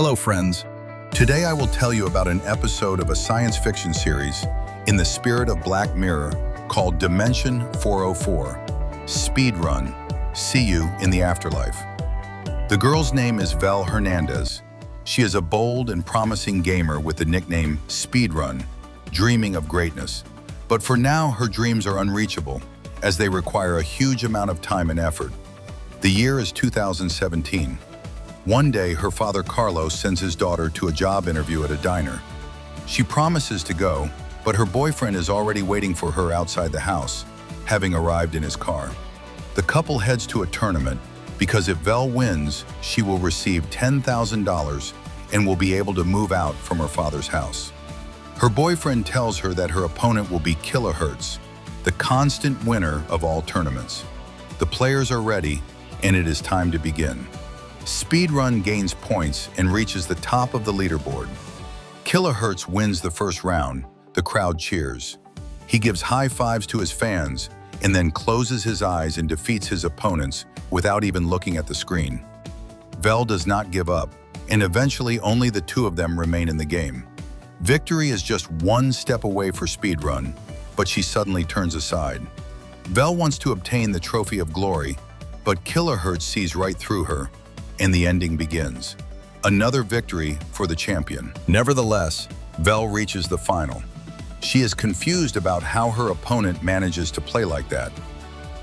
Hello, friends. Today I will tell you about an episode of a science fiction series in the spirit of Black Mirror called Dimension 404, Speedrun, See You in the Afterlife. The girl's name is Vel Hernandez. She is a bold and promising gamer with the nickname Speedrun, dreaming of greatness. But for now, her dreams are unreachable, as they require a huge amount of time and effort. The year is 2017. One day, her father Carlos sends his daughter to a job interview at a diner. She promises to go, but her boyfriend is already waiting for her outside the house, having arrived in his car. The couple heads to a tournament because if Vel wins, she will receive $10,000 and will be able to move out from her father's house. Her boyfriend tells her that her opponent will be Kilohertz, the constant winner of all tournaments. The players are ready, and it is time to begin. Speedrun gains points and reaches the top of the leaderboard. Kilohertz wins the first round. The crowd cheers. He gives high fives to his fans and then closes his eyes and defeats his opponents without even looking at the screen. Vel does not give up, and eventually only the two of them remain in the game. Victory is just one step away for Speedrun, but she suddenly turns aside. Vel wants to obtain the Trophy of Glory, but Kilohertz sees right through her, and the ending begins. Another victory for the champion. Nevertheless, Vel reaches the final. She is confused about how her opponent manages to play like that.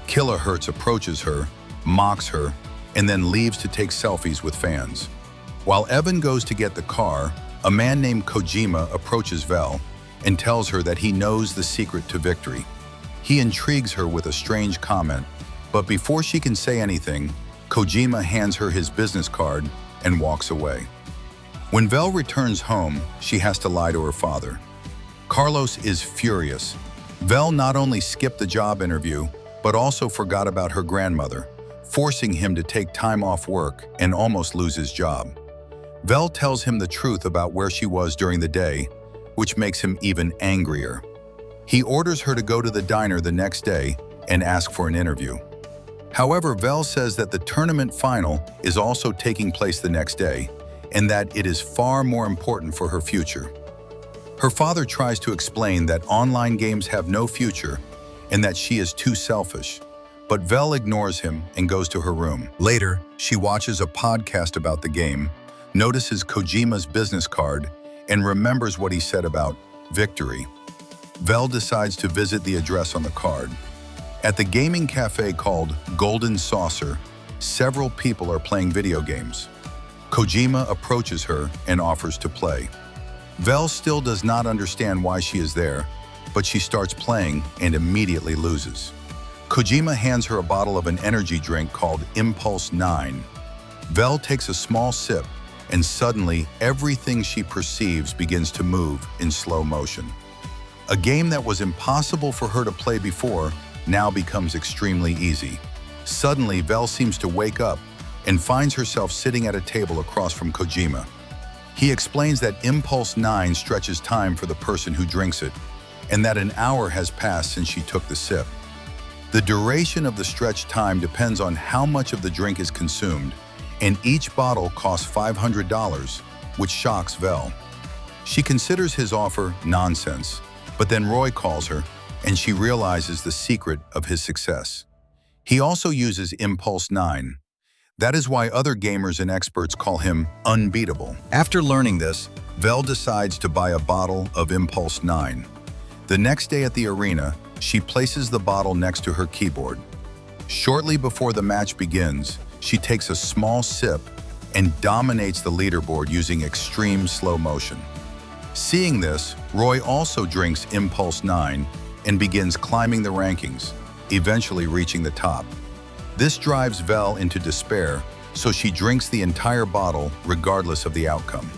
Kilohertz approaches her, mocks her, and then leaves to take selfies with fans. While Evan goes to get the car, a man named Kojima approaches Vel and tells her that he knows the secret to victory. He intrigues her with a strange comment, but before she can say anything, Kojima hands her his business card and walks away. When Vel returns home, she has to lie to her father. Carlos is furious. Vel not only skipped the job interview, but also forgot about her grandmother, forcing him to take time off work and almost lose his job. Vel tells him the truth about where she was during the day, which makes him even angrier. He orders her to go to the diner the next day and ask for an interview. However, Vel says that the tournament final is also taking place the next day, and that it is far more important for her future. Her father tries to explain that online games have no future and that she is too selfish, but Vel ignores him and goes to her room. Later, she watches a podcast about the game, notices Kojima's business card, and remembers what he said about victory. Vel decides to visit the address on the card. At the gaming cafe called Golden Saucer, several people are playing video games. Kojima approaches her and offers to play. Vel still does not understand why she is there, but she starts playing and immediately loses. Kojima hands her a bottle of an energy drink called Impulse 9. Vel takes a small sip, and suddenly everything she perceives begins to move in slow motion. A game that was impossible for her to play before now becomes extremely easy. Suddenly, Vel seems to wake up and finds herself sitting at a table across from Kojima. He explains that Impulse 9 stretches time for the person who drinks it, and that an hour has passed since she took the sip. The duration of the stretched time depends on how much of the drink is consumed, and each bottle costs $500, which shocks Vel. She considers his offer nonsense, but then Roy calls her, and she realizes the secret of his success. He also uses Impulse 9. That is why other gamers and experts call him unbeatable. After learning this, Vel decides to buy a bottle of Impulse 9. The next day at the arena, she places the bottle next to her keyboard. Shortly before the match begins, she takes a small sip and dominates the leaderboard using extreme slow motion. Seeing this, Roy also drinks Impulse 9 and begins climbing the rankings, eventually reaching the top. This drives Vel into despair, so she drinks the entire bottle regardless of the outcome.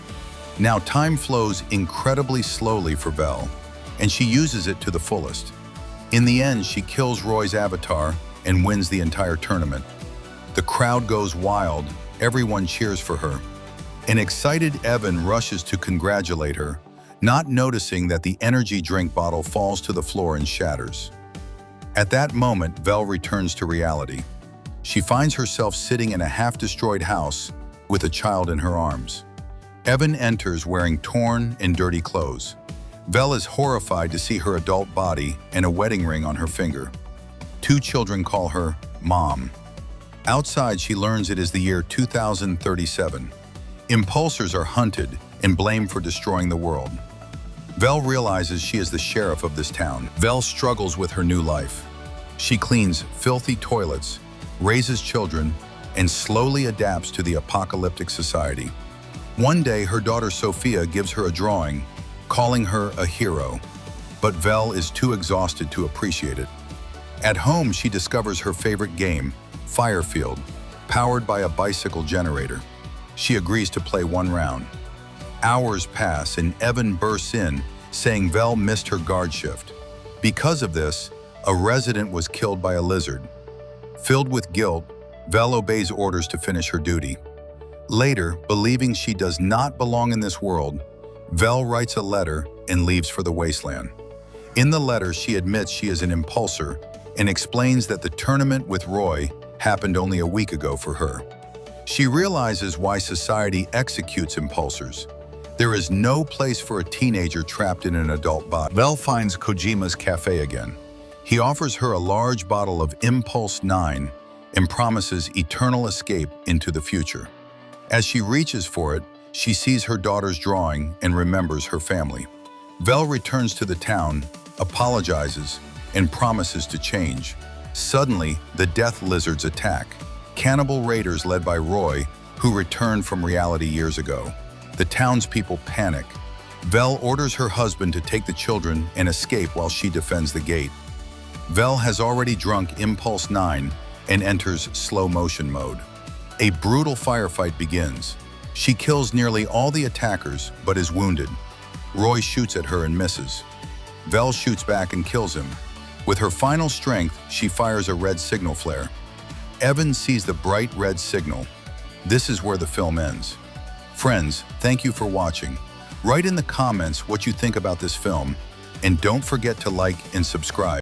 Now time flows incredibly slowly for Vel, and she uses it to the fullest. In the end, she kills Roy's avatar and wins the entire tournament. The crowd goes wild, everyone cheers for her. An excited Evan rushes to congratulate her, not noticing that the energy drink bottle falls to the floor and shatters. At that moment, Vel returns to reality. She finds herself sitting in a half-destroyed house with a child in her arms. Evan enters wearing torn and dirty clothes. Vel is horrified to see her adult body and a wedding ring on her finger. Two children call her Mom. Outside, she learns it is the year 2037. Impulsors are hunted and blamed for destroying the world. Vel realizes she is the sheriff of this town. Vel struggles with her new life. She cleans filthy toilets, raises children, and slowly adapts to the apocalyptic society. One day, her daughter Sophia gives her a drawing, calling her a hero, but Vel is too exhausted to appreciate it. At home, she discovers her favorite game, Firefield, powered by a bicycle generator. She agrees to play one round. Hours pass and Evan bursts in, saying Vel missed her guard shift. Because of this, a resident was killed by a lizard. Filled with guilt, Vel obeys orders to finish her duty. Later, believing she does not belong in this world, Vel writes a letter and leaves for the wasteland. In the letter, she admits she is an impulsor and explains that the tournament with Roy happened only a week ago for her. She realizes why society executes impulsors. There is no place for a teenager trapped in an adult body. Vel finds Kojima's cafe again. He offers her a large bottle of Impulse 9 and promises eternal escape into the future. As she reaches for it, she sees her daughter's drawing and remembers her family. Vel returns to the town, apologizes, and promises to change. Suddenly, the death lizards attack. Cannibal raiders led by Roy, who returned from reality years ago. The townspeople panic. Vel orders her husband to take the children and escape while she defends the gate. Vel has already drunk Impulse 9 and enters slow-motion mode. A brutal firefight begins. She kills nearly all the attackers, but is wounded. Roy shoots at her and misses. Vel shoots back and kills him. With her final strength, she fires a red signal flare. Evan sees the bright red signal. This is where the film ends. Friends, thank you for watching. Write in the comments what you think about this film, and don't forget to like and subscribe.